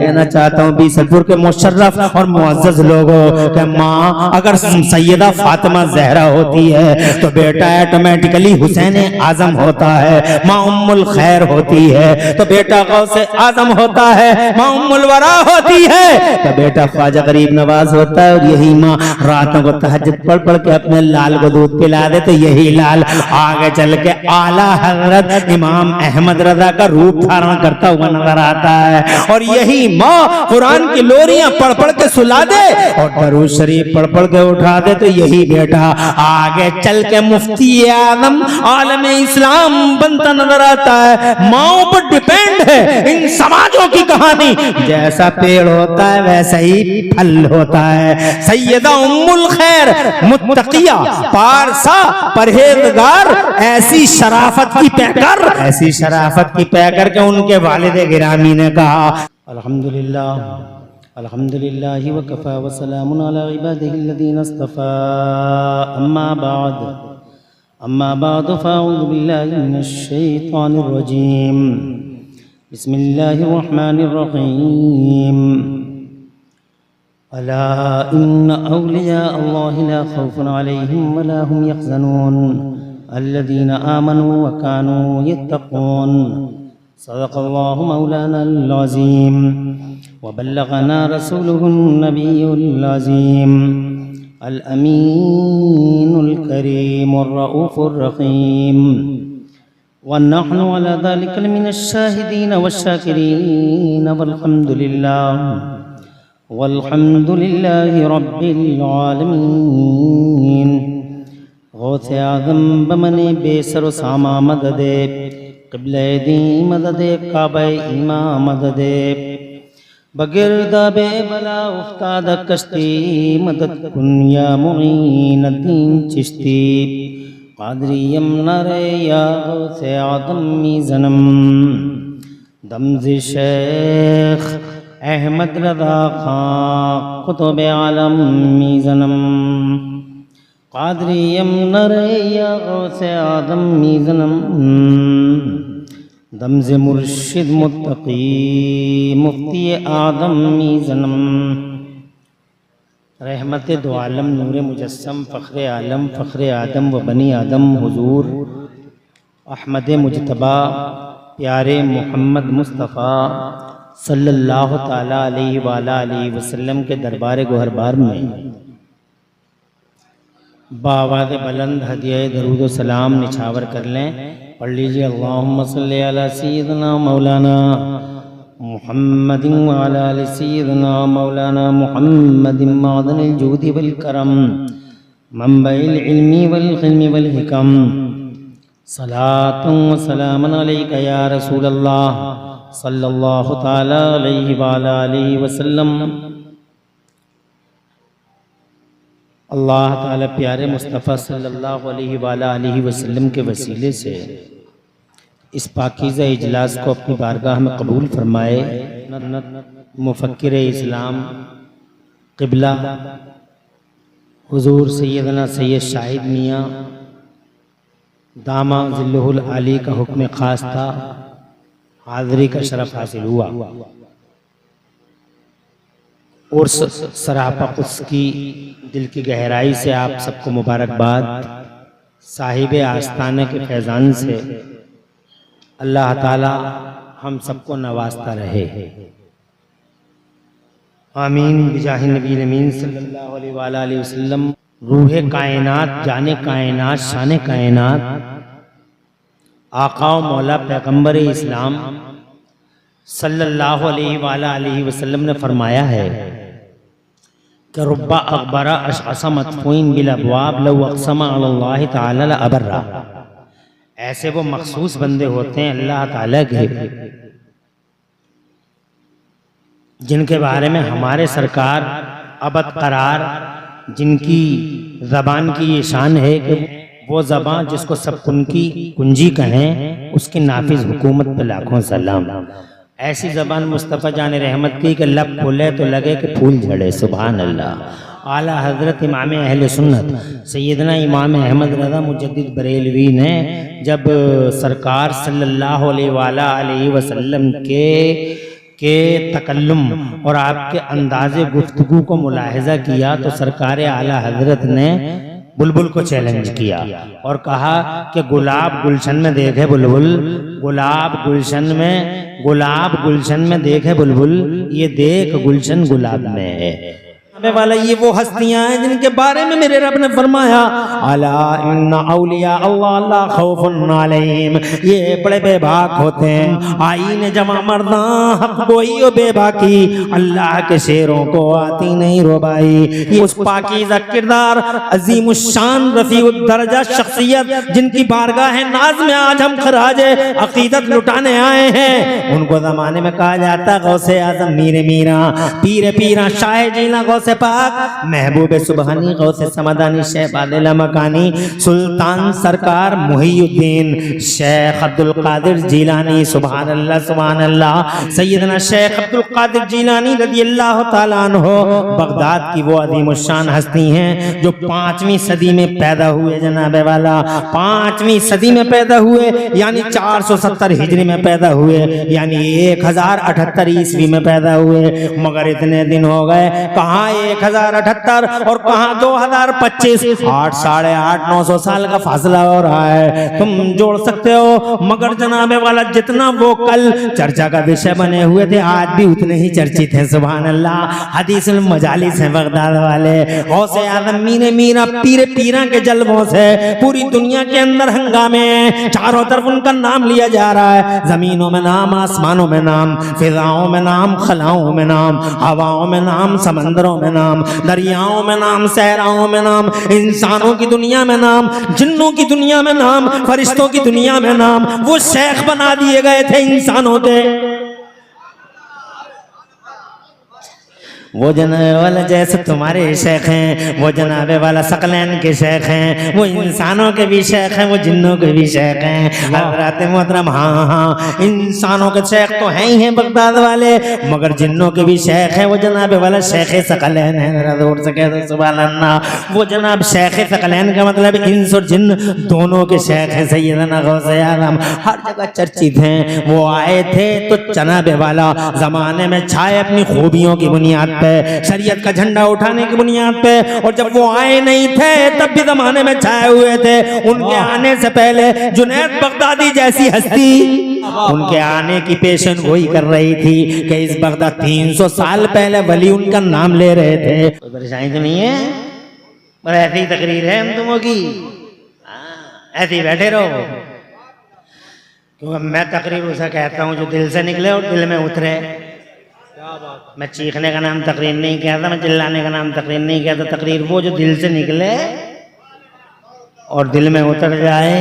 कहना चाहता हूँ बीसलपुर के मुशर्रफ और मुअज़्ज़ज़ लोगों कि माँ अगर सैयदा फातिमा ज़हरा होती है तो बेटा ऑटोमेटिकली हुसैन आजम होता है। माँ उम्मुल खैर होती है तो बेटा गौसे आजम होता है। माँ उम्मुल वरा होती है तो बेटा ख्वाजा गरीब नवाज होता है। और यही माँ रातों को तहज्जुद पढ़ पढ़ के अपने लाल को दूध पिला दे तो यही लाल आगे चल के आला हजरत इमाम अहमद रजा का रूप धारण करता हुआ नजर आता है। और यही माँ कुरान की लोरियां पढ़ पढ़ के सुला दे और दरूद शरीफ पढ़ पढ़ के उठा दे तो यही बेटा आगे चल के मुफ्ती आजम आलम इस्लाम बनता नजर आता है। माओ पर डिपेंड है इन समाजों की कहानी। जैसा पेड़ होता है वैसा ही फल होता है। सैयदा उम्मुल खैर मुत्तकिया पारसा परहेजगार ऐसी शराफत की पैकर, ऐसी शराफत की पैकर के उनके वालिद गिरामी ने कहा अल्हम्दुलिल्लाह अल्हम्दुलिल्लाहि व कफा व सलामुन अला इबादिहिल्लज़ीना इस्तफ़ा अम्मा बाद फ़अऊज़ु बिल्लाहि मिनश शैतानिर रजीम बिस्मिल्लाहिर रहमानिर रहीम अला इन्ना औलिया अल्लाहि ला खौफुन अलैहिम व ला हुम यहज़नून अल्लज़ीना आमनू व कानू यत्तक़ून सदक़ल्लाहु मौलानाल अज़ीम व बल्लगना रसूलुहुन नबियुल अज़ीम अल अमीनुल करीमुर रऊफ़ुर रहीम व नहनु अला ज़ालिका मिनश शाहिदीन वश्शाकिरीन वल्हम्दुलिल्लाहि रब्बिल आलमीन। गौसे आज़म बमने बेसर सामा मददे क़िबले दी मददे काबे ईमा मददे बगिरदाबे बला उफ्ताद कश्ती मदद कुन या मुईन दीन चिश्ती क़ादरियम नरे या गौसे आज़म मीज़नम दमज़ शेख अहमद रज़ा खां कुतुब आलम मीज़नम क़ादरियम नरे या गौसे आज़म मीज़नम दमज़ मुर्शिद मुत्तकी मुफ्ती आदम मीज़नम रहमत दो आलम नूर मुजस्सम फ़ख्र आलम फ़ख्र आदम व बनी आदम हुजूर अहमद मुजतबा प्यारे मोहम्मद मुस्तफ़ा सल्लल्लाहु ताला अलैहि वसल्लम के दरबार गोहरबार में बावाज़ बुलंद हदिया दरूद व सलाम निछावर कर लें। पढ़ लीजिए अल्लाहुम्मा सल्ली अला सय्यिदना मौलाना मुहम्मदिन व अला आलि सय्यिदना मौलाना मुहम्मदिन मादनिल जूदि वल करम मंबइल इल्मी वल क़िल्मी वल हिकम सलातुन व सलामुन अलैका या रसूलल्लाह सल्लल्लाहु ताला अलैहि व अला आलिहि वसल्लम। अल्लाह ताला प्यारे मुस्तफ़ा सल्लल्लाहु अलैहि व अला आलिहि वसल्लम के वसीले से इस पाकीज़ा इजलास को अपनी बारगाह में कबूल फरमाए। मुफक्किर इस्लाम क़िबला हुज़ूर सैयदना सैयद शाहिद मियाँ दामा ज़िल्लुहुल आली का हुक्म ख़ास था। हाज़री का शरफ़ हासिल हुआ और सरापा उसकी दिल की गहराई से आप सबको मुबारकबाद। साहिब आस्ताने के फैज़ान से अल्लाह ताला हम सबको नवाजता रहे। आमीन बिजाहि नबी अमीन सल्लल्लाहु अलैहि वसल्लम। रूहे कायनात जाने कायनात शाने कायनात आका व मौला पैगम्बर इस्लाम सल्लल्लाहु अलैहि वसल्लम ने फरमाया है कि रुब्बा अकबरा अशअसा मदफूइन बिल अबवाब लौ अक़समा अलल्लाहि तआला ला अबर्रा। ऐसे वो मखसूस बंदे होते हैं अल्लाह ताला के जिनके बारे में हमारे सरकार अबद करार जिनकी ज़बान की ये शान है कि वो ज़बान जिसको सब कुंकी कुंजी कहें उसकी नाफिज हुकूमत पे लाखों सलाम। ऐसी ज़बान मुस्तफ़ा जान रहमत की कि लब खोले तो लगे कि फूल झड़े। सुभान अल्लाह। आला हज़रत इमाम अहले सुन्नत सैयदना इमाम अहमद रज़ा मुजद्दिद बरेलवी ने जब सरकार सल्लल्लाहु अलैहि वसल्लम के के तकल्लुम और आपके अंदाज़े गुफ्तगू को मुलाहिजा किया तो सरकार आला हजरत ने बुलबुल को चैलेंज किया और कहा कि गुलाब गुलशन में देखे बुलबुल, गुलाब गुलशन में देखे बुलबुल, ये देख गुलशन गुलाब में है। वाला ये वो हस्तियां हैं जिनके बारे में मेरे रब ने फरमाया अला इन्ना औलिया अल्लाह ला खौफुन अलैहिम, ये बड़े बेबाक होते हैं। आईने जमा मर्दा हक गोई और बेबाकी, अल्लाह के शेरों को आती नहीं रोबाई। ये उस पाकीज़ा किरदार अजीमुश्शान रफीउद दर्जा शख्सियत जिनकी बारगाह नाज में आज हम खराजे अकीदत लुटाने आए हैं, उनको जमाने में कहा जाता गौसे आजम मीरे मीरा, पीरे पीरा, शाह जीना गौसे पाक, महबूब सुबहानी, गौसे समदानी, शहबादिल मकानी, सुल्तान सरकार मुहीउद्दीन शेख अब्दुल कादिर जीलानी, सुभान अल्लाह, सैयदना शेख अब्दुल कादिर जीलानी रज़ियल्लाहु ताला अन्हु बगदाद की वो अज़ीमुश्शान हस्ती हैं जो 5वीं सदी में पैदा हुए। जनाबे वाला 5वीं सदी में पैदा हुए, यानी 470 हिजरी में पैदा हुए, यानी 1078 ईस्वी में पैदा हुए। मगर इतने दिन हो गए, कहाँ 1078 और कहाँ 2025, 8 साढ़े 8 900 साल का फासला हो रहा है, तुम जोड़ सकते हो। मगर जनाबे वाला जितना वो कल चर्चा का विषय बने हुए थे, आज भी उतने ही चर्चित हैं। सुभान अल्लाह। हदीसुल मजालिस हैं बगदाद वाले, गौसे आज़म मीरे मीरा, पीरे पीरा के जलवों से पूरी दुनिया के अंदर हंगामे, चारों तरफ उनका नाम लिया जा रहा है। जमीनों में नाम, आसमानों में नाम, फिजाओं में नाम, खलाओं में नाम, हवाओं में नाम, समंदरों में नाम, दरियाओं में नाम, सहराओं में नाम, इंसानों की दुनिया में नाम, जिन्नों की दुनिया में नाम, फरिश्तों की दुनिया में नाम। वो शेख बना दिए गए थे इंसानों के। वो जनाबे वाला जैसे तुम्हारे शेख हैं, वो जनाबे वाला सकलैन के शेख हैं, वो इंसानों के भी शेख हैं, वो जिन्नों के भी शेख हैं। हज़रात मोहतरम, हाँ, इंसानों के शेख तो हैं ही हैं बगदाद वाले, मगर जिन्नों के भी शेख हैं। वो जनाबे वाला शेख सकलैन है, जरा जोर से कह दो सुभान अल्लाह। वो जनाब शेख सकलैन का मतलब इंस और जिन्न दोनों के शेख हैं। सैयदना गौसे आज़म हर जगह चर्चित हैं। वो आए थे तो जनाबे वाला जमाने में छाए अपनी खूबियों की बुनियाद, शरीयत का झंडा उठाने की बुनियाद पे, और जब वो आए नहीं थे तब भी जमाने में छाए हुए थे। उनके आने से पहले जुनैद बगदादी जैसी हस्ती उनके आने की पेशन गोई कर रही थी कि इस बगदाद 300 साल पहले वली उनका नाम ले रहे थे। कोई परेशानी तो नहीं है, पर ऐसी ही तकरीर है हम तुमों की, ऐसे ही बैठे रहो। क्योंकि मैं तकरीर उसे कहता हूँ जो दिल से निकले और दिल में उतरे। मैं चीखने का नाम तकरीर नहीं कहता, मैं चिल्लाने का नाम तकरीर नहीं कहता। तकरीर वो जो दिल से निकले और दिल में उतर जाए।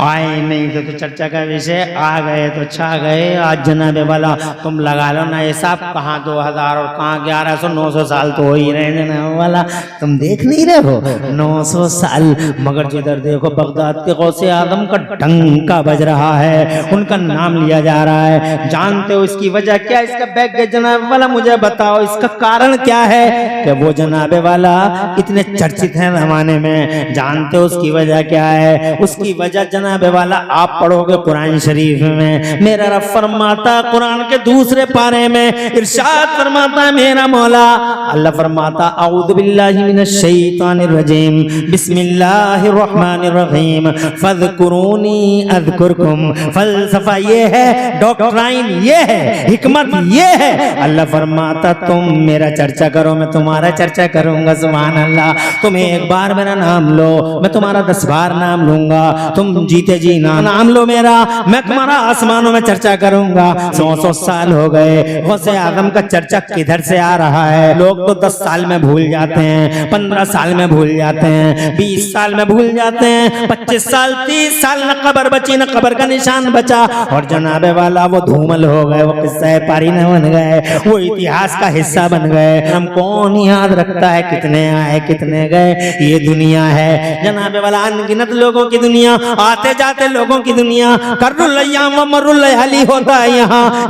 आए नहीं तो चर्चा का विषय, आ गए तो छा गए। आज जनाबे वाला तुम लगा लो ना हिसाब, कहाँ 2000 और कहाँ 1100 900 साल तो हो ही रहे जनाबे वाला। तुम देख नहीं रहे हो 900 साल, मगर जिधर देखो बगदाद के गौसे आज़म का डंका बज रहा है, उनका नाम लिया जा रहा है। जानते हो इसकी वजह क्या? इसका बैक जनाबे वाला मुझे बताओ, इसका कारण क्या है कि वो जनाबे वाला इतने चर्चित हैं जमाने में? जानते हो उसकी वजह क्या है? उसकी वजह जनाबे वाला आप पढ़ोगे कुरान शरीफ में, मेरा रब फरमाता कुरान के दूसरे पारे में इरशाद फरमाता है मेरा मौला अल्लाह फरमाता औज़ु बिल्लाहि मिनश शैतानिर रजीम बिस्मिल्लाहिर रहमानिर रहीम फज़कुरूनी अज़कुरकुम। फलसफा ये है, डॉक्ट्राइन ये है, हिकमत ये है। अल्लाह फरमाता तुम मेरा चर्चा करो, मैं तुम्हारा चर्चा करूंगा। सुभान अल्लाह। तुम एक बार मेरा नाम लो, मैं तुम्हारा 10 बार नाम लूंगा। तुम जीते जी नाम लो मेरा, मैं तुम्हारा आसमानों में चर्चा करूंगा। 100 साल हो गए, गौसे आज़म का चर्चा किधर से आ रहा है? लोग तो 10 साल में भूल जाते हैं, 15 साल में भूल जाते हैं, 20 साल में भूल जाते हैं, 25 साल 30 साल न कब्र बची, न कब्र का निशान बचा। और जनाबे वाला वो धूमल हो गए, वो किस्सा पारी न बन गए, वो इतिहास का हिस्सा बन गए। हम कौन याद रखता है कितने आए कितने गए? ये दुनिया है जनाबे वाला, अनगिनत लोगों की दुनिया। आते जाते लोगों की दुनिया, कर्रुल्लयाम व मर्रुल्लयाली होता है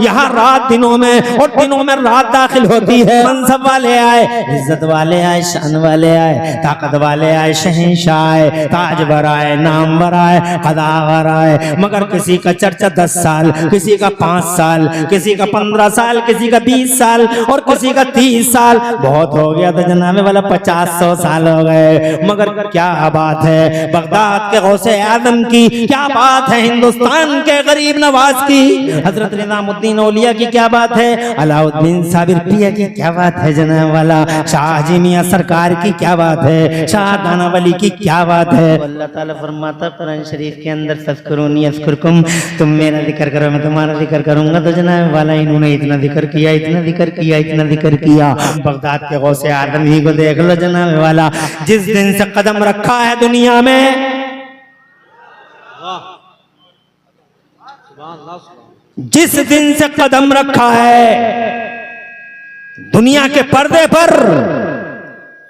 यहाँ रात दिनों में और दिनों में रात दाखिल होती है। मनसब वाले आए, इज्जत वाले आए, शान वाले आए, ताकत वाले आए, शहंशाह आए, ताजवर आए, नामवर आए, कदावर आए, मगर किसी का चर्चा 10 साल, किसी का 5 साल, किसी का 15 साल, किसी का 20 साल और किसी का 30 साल, बहुत हो गया तो जनाबे वाला 50-100 साल हो गए। मगर क्या बात है बगदाद के गौसे आदम की, क्या बात है हिंदुस्तान के गरीब नवाज की, हजरत निजामुद्दीन औलिया की क्या बात है, अलाउद्दीन साबिर पिया की क्या बात है, जनाब वाला शाहजी मियां सरकार की क्या बात है, शाह दाना वली की क्या बात है। अल्लाह ताला फरमाता कुरान शरीफ के अंदर तज़कुरूनी अज़कुरकुम, तुम मेरा जिक्र करो मैं तुम्हारा जिक्र करूंगा। तो जनाब वाला इन्होंने इतना जिक्र किया, इतना जिक्र किया, इतना जिक्र किया। बगदाद के गौसे आदम ही को देख लो जनाब वाला, जिस दिन से कदम रखा है दुनिया में, जिस दिन से कदम रखा है दुनिया के पर्दे पर,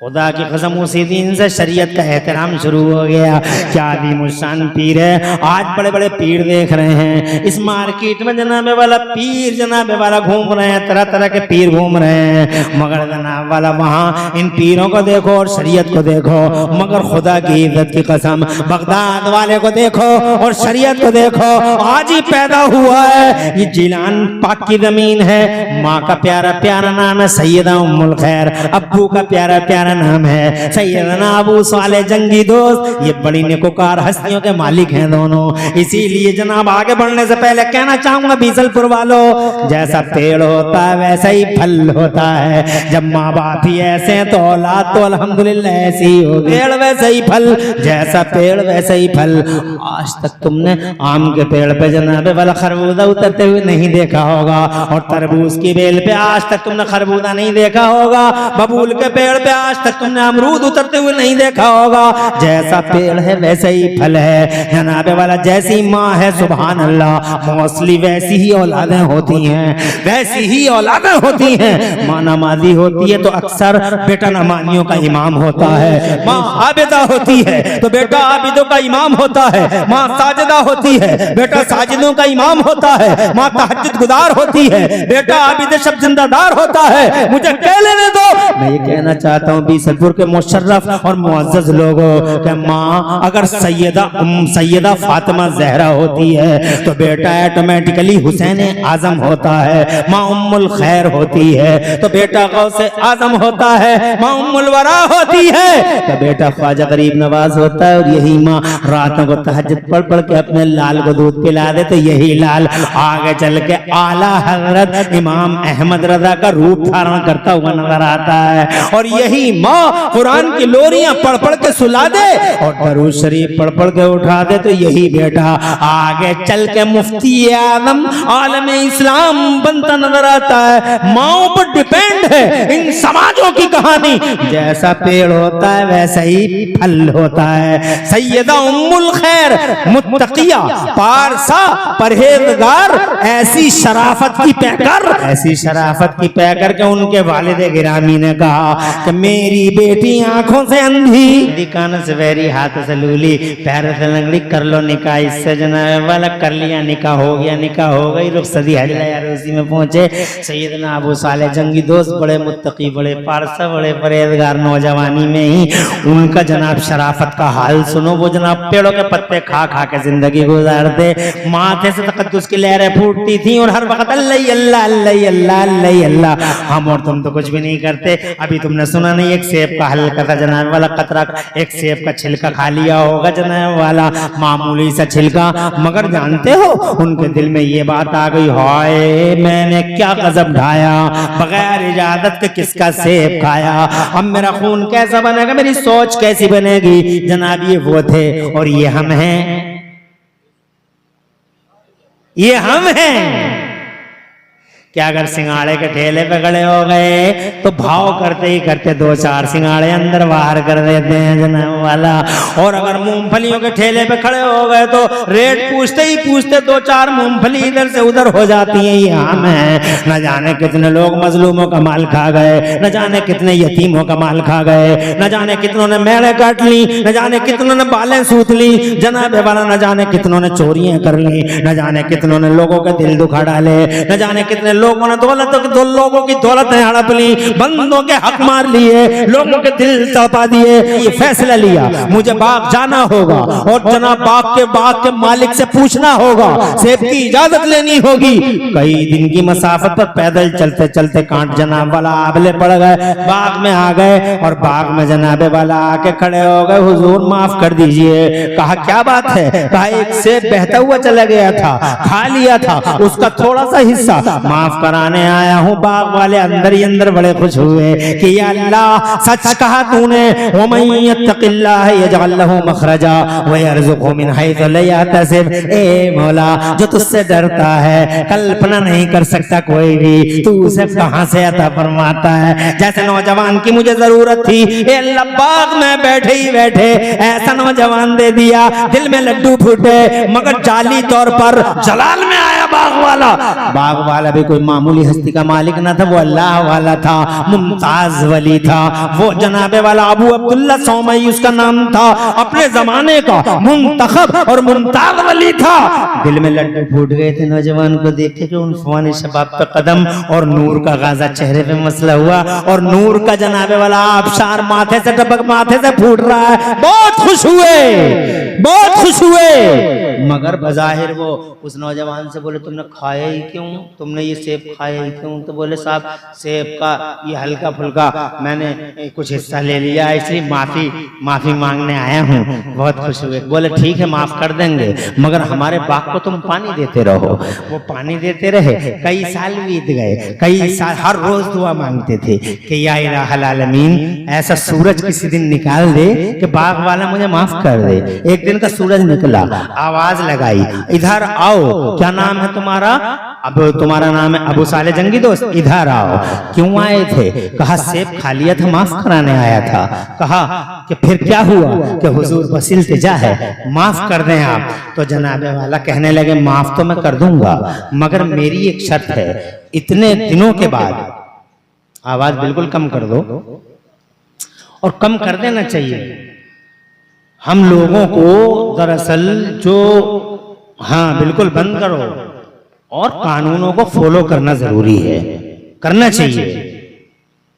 खुदा की कसम उसी दिन से शरीयत का एहतराम शुरू हो गया। क्या आदिमुशान पीर है, आज बड़े बड़े पीर देख रहे हैं इस मार्केट में, जनाबे वाला पीर जनाबे वाला घूम रहे हैं, तरह तरह के पीर घूम रहे हैं, मगर जनाब वाला वहाँ इन पीरों को देखो और शरीयत को देखो, मगर खुदा की इज्जत की कसम बगदाद वाले को देखो और शरीयत को देखो, आज ही पैदा हुआ है। ये जिलान पाक की जमीन है, माँ का प्यारा प्यारा नाम है सैयदा उम्मुल खैर, अब्बू का प्यारा प्यारा नाम है सैयदना अबू साले जंगी दोस्त। ये बड़ी नेकोकार हस्तियों के मालिक हैं दोनों। इसीलिए जनाब आगे बढ़ने से पहले कहना चाहूंगा बीसलपुर वालों, जैसा पेड़ होता है वैसा ही फल होता है। जब माँ बाप ही ऐसे हैं तो औलाद तो अल्हम्दुलिल्लाह ऐसी ही होगी। पेड़ वैसा ही फल, जैसा पेड़ वैसा ही फल। आज तक तुमने आम के पेड़ पे जनाबे वाला खरबूजा उतरते हुए नहीं देखा होगा, और तरबूज की बेल पे आज तक तुमने खरबूजा नहीं देखा होगा, बबूल के पेड़ पे आज तक तुमने अमरूद उतरते हुए नहीं देखा होगा। जैसा पेड़ है वैसे ही फल है जनाबे वाला, जैसी माँ है सुभान अल्लाह मोस्टली वैसी ही औलादें होती हैं, वैसी ही औलादें होती हैं। माँ नमाजी होती है तो अक्सर बेटा नमाजियों का इमाम होता है, माँ आबिदा होती है तो बेटा आबिदों का इमाम होता है, माँ साजिदा होती है बेटा साजिदों का इमाम होता है, माँ तहज्जुद गुजार होती है बेटा आबिद शब जिंदादार होता है। मुझे कह लेने दो, मैं ये कहना चाहता हूँ बीसलपुर के मुशर्रफ और मुअज़्ज़ज़ लोगों कि माँ अगर सैयदा फातिमा ज़हरा होती है तो बेटा ऑटोमेटिकली हुसैन आजम होता है। माँ उम्मुल खैर होती है तो बेटा गौसे आजम होता है। माँ उम्मुल वरा होती है तो बेटा ख्वाजा गरीब नवाज होता है। और यही माँ रातों को तहज्जुद पढ़ पढ़ के अपने लाल को दूध पिला दे तो यही लाल आगे चल के आला हजरत इमाम अहमद रजा का रूप धारण करता हुआ नजर आता है। और यही माँ कुरान की लोरियां पढ़ पढ़ के सुला दे और दरूद शरीफ पढ़ पढ़ के उठा दे तो यही बेटा आगे चल के मुफ्ती आजम आलम इस्लाम बनता नजर आता है। माओ पर डिपेंड है इन समाजों की कहानी, जैसा पेड़ होता है वैसा ही फल होता है। सैयदा उम्मुल खैर मुत्तकिया पारसा परहेजगार, ऐसी शराफत की पैकर, ऐसी शराफत की पैकर के उनके वालिद गिरामी ने कहा कि मेरी बेटी आंखों से अंधी, कानों से बहरी, हाथों से लूली, पैरों से लंगड़ी, कर लो निकाह इससे जनाब वाला, कर लिया निकाह, हो गया निकाह, हो गई रुखसती, उसी में पहुंचे सैयदना अबू साले जंगी दोस्त, बड़े मुत्तकी, बड़े पारसा, बड़े परहेजगार, नौजवानी में ही उनका जनाब शराफत का हाल सुनो। वो जनाब पेड़ों के पत्ते खा खा के जिंदगी गुजारते, माथे से तकद्दुस की लहरें फूटती थी और हर वक्त अल्लाह अल्लाह अल्लाह अल्लाह अल्लाह अल्लाह। हम और तुम तो कुछ भी नहीं करते। अभी तुमने सुना नहीं एक सेब का हल्का सा जनाब वाला कतरा, एक सेब का छिलका खा लिया होगा जनाब वाला, मामूली सा छिलका, मगर जानते हो उनके दिल में ये बात आ गई, हाय मैंने क्या गजब ढाया, बगैर इजाजत के किसका सेब खाया, अब मेरा खून कैसा बनेगा, मेरी सोच कैसी बनेगी। जनाब ये वो थे और ये हम हैं, ये हम हैं कि अगर सिंगाड़े के ठेले पे खड़े हो गए तो भाव करते ही करते 2-4 सिंगाड़े अंदर बाहर कर देते हैं जनाब वाला। और अगर मूंगफलियों के ठेले पे खड़े हो गए तो रेट पूछते ही पूछते 2-4 मूंगफली इधर से उधर हो जाती है। ये आम है, न जाने कितने लोग मजलूमों का माल खा गए, न जाने कितने यतीमों का माल खा गए, न जाने कितनों ने मेड़े काट ली, न जाने कितनों ने बालें सूत ली जनाब वाला, न जाने कितनों ने चोरियां कर ली, न जाने कितनों ने लोगों के दिल दुखा डाले, न जाने कितने लोगों ने लोगों की दौलतें हड़प ली, बंदों के हक मार लिए, लोगों के दिल तड़पा दिए। ये फैसला लिया मुझे बाग जाना होगा और जनाब बाग के मालिक से पूछना होगा, सेब की इजाजत लेनी होगी। कई दिन की मसाफत पर पैदल चलते चलते कांट जनाब वाला आबले पड़ गए, बाग में आ गए और बाग में जनाबे वाला आके खड़े हो गए, हुजूर माफ कर दीजिए। कहा क्या बात है? कहा एक सेब बहता हुआ चला गया था, खा लिया था, उसका थोड़ा सा हिस्सा माफ कराने आया हूँ। बाग वाले अंदर ही अंदर बड़े खुश हुए कि या अल्लाह सच कहा तूने, वमन यत्तकिल्लाह यजअल लहू मखरजा व यरज़ुक़हु मिन हैथु ला यहतसिब। ए मौला, जो तुझसे डरता है कल्पना नहीं कर सकता कोई भी, तू उसे कहां से अता फरमाता है। जैसे नौजवान की मुझे जरूरत थी, ए अल्लाह बाग में बैठे ही बैठे ऐसा नौजवान दे दिया, दिल में लड्डू फूटे, मगर जाली तौर पर जलाल में आया बाग वाला। बाग वाला भी कोई मामूली हस्ती का मालिक ना था, वो अल्लाह वाला था, मुमताज वली था। वो जनाबे वाला अबू अब्दुल्ला सौमई उसका नाम था, अपने जमाने का मुंतखब और मुमताज वली था। दिल में लड्डू फूट गए थे नौजवान को देख के, उन फवाने शबाब पे कदम और नूर का गाजा चेहरे पे मसला हुआ और नूर का जनाबे वाला आबशार माथे से टपक माथे से फूट रहा है। बहुत खुश हुए, बहुत खुश हुए, मगर बजाहिर वो उस नौजवान से बोले तुमने खाया ही क्यों, तुमने ये सेब खाया ही क्यों? तो बोले साहब सेब का ये हल्का फुल्का मैंने कुछ हिस्सा ले लिया, इसलिए माफी मांगने आया हूँ। बहुत खुश हुए। बोले ठीक है माफ कर देंगे, मगर हमारे बाग को तुम पानी देते रहो। वो पानी देते रहे, कई साल बीत गए, कई साल हर रोज दुआ मांगते थे कि या इलाहल आलमीन ऐसा सूरज किसी दिन निकाल दे कि बाग वाला मुझे माफ कर दे। एक दिन का सूरज निकला, आवाज लगाई इधर आओ, क्या नाम है तुम्हारा? अब तुम्हारा नाम है अबू साले जंगी दोस्त, इधर आओ। क्यों आए थे? कहा सेब खा लिया था, माफ कराने आया था। कहा कि फिर क्या हुआ? कि हुजूर बस इल्तिजा है, माफ कर दें आप। तो जनाबे वाला कहने लगे माफ तो मैं कर दूंगा, मगर मेरी एक शर्त है, इतने दिनों के बाद, आवाज बिल्कुल कम कर दो और कम कर देना चाहिए। हम लोगों को दरअसल जो, हाँ बिल्कुल बंद करो, और कानूनों को फॉलो करना जरूरी है, करना चाहिए।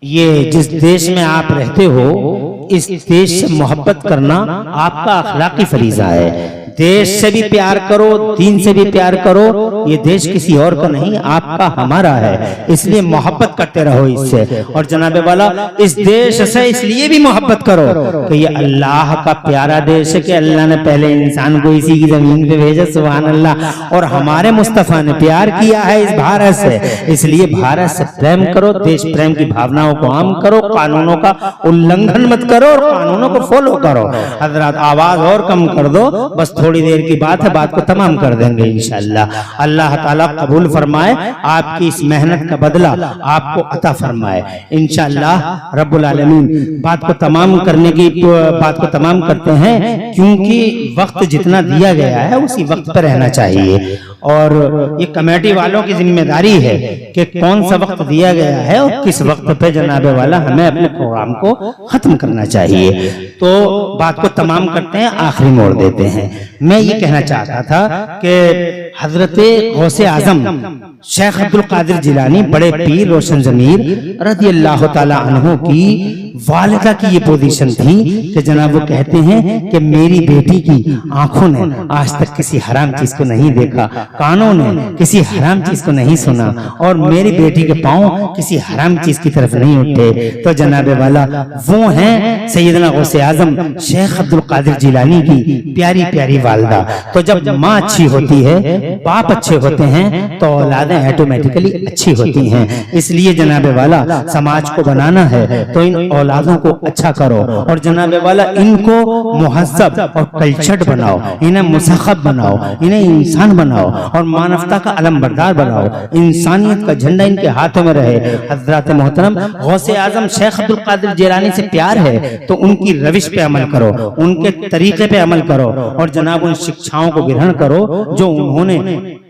ये जिस देश में आप रहते हो, इस देश से मोहब्बत करना आपका अखलाकी फरीजा है। देश से भी प्यार करो, दीन से भी प्यार करो। ये देश किसी और का नहीं, आपका हमारा है, इसलिए मोहब्बत करते रहो इससे। और जनाबे वाला इस देश से इसलिए भी मोहब्बत करो कि ये अल्लाह का प्यारा देश है, कि अल्लाह ने पहले इंसान को इसी की जमीन पे भेजा, सुभान अल्लाह। और हमारे मुस्तफा ने प्यार किया है इस भारत से, इसलिए भारत से प्रेम करो, देश प्रेम की भावनाओं को आम करो, कानूनों का उल्लंघन मत करो और कानूनों को फॉलो करो। हजरत आवाज और कम कर दो, बस थोड़ी देर की बात है, बात को तमाम कर देंगे इंशाअल्लाह। अल्लाह ताला कबूल फरमाए, आपकी इस मेहनत का बदला आपको अता फरमाए इंशाअल्लाह रब्बुल आलमीन। बात को तमाम करने की बात को तमाम करते हैं, क्योंकि वक्त जितना दिया गया है उसी वक्त पर रहना चाहिए। और ये कमेटी वालों की जिम्मेदारी है कि कौन सा वक्त दिया गया है और किस वक्त पे जनाबे वाला हमें अपने प्रोग्राम को खत्म करना चाहिए। तो बात को तमाम करते हैं, आखिरी मोड़ देते हैं। मैं ये कहना चाहता था कि हजरत गौसे आजम शेख अब्दुल कादिर जिलानी, बड़े पीर रोशन जमीर रज़ी अल्लाह ताला अन्हु की वालिदा की ये पोजीशन थी कि जनाब वो कहते हैं कि मेरी बेटी की आंखों ने आज तक किसी हराम चीज को नहीं देखा, कानों ने किसी हराम चीज को नहीं सुना, और मेरी बेटी के पांव किसी हराम चीज की तरफ नहीं उठे। तो जनाबे वाला वो हैं सैयदना गौसे आजम शेख अब्दुल कादिर जिलानी की प्यारी प्यारी वालिदा। तो जब माँ अच्छी होती है, बाप अच्छे होते हैं, तो औलादें ऑटोमेटिकली अच्छी होती हैं। इसलिए जनाबे वाला समाज को बनाना है तो इन औलादों को अच्छा करो और जनाब वाला इनको मुहज़्ज़ब और कल्चर्ड बनाओ, इन्हें मुसख्खब बनाओ, इन्हें इंसान बनाओ और मानवता का अलमबरदार बनाओ, इंसानियत का झंडा इनके हाथों में रहे। हज़रत मोहतरम गौसे आज़म शेख अब्दुल कादिर जिलानी से प्यार है तो उनकी रविश पे अमल करो, उनके तरीके पे अमल करो और जनाब उन शिक्षाओं को ग्रहण करो जो उन्होंने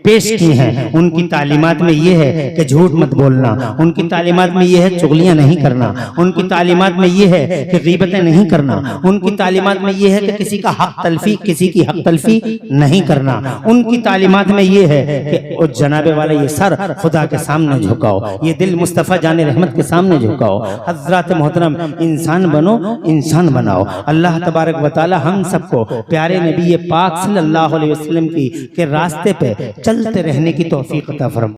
पेश की हैं। उनकी तालीमात में ये है कि झूठ मत बोलना, उनकी तालीमात में ये है चुगलियां नहीं करना, उनकी तालीमात में ये है कि गीबतें नहीं करना, उनकी तालीमात में ये है कि किसी का हक तलफी, किसी की हक तलफी नहीं करना, उनकी तालीमात में ये है कि ओ जनाबे वाले ये सर खुदा के सामने झुकाओ, ये दिल मुस्तफ़ा जाने रहमत के सामने झुकाओ। हज़रत मोहतरम इंसान बनो, इंसान बनाओ। अल्लाह तबारक व तआला हम सबको प्यारे नबी पाक सल्लल्लाहु अलैहि वसल्लम के रास्ते पे चलते रहने की तौफीक अता फरमाए।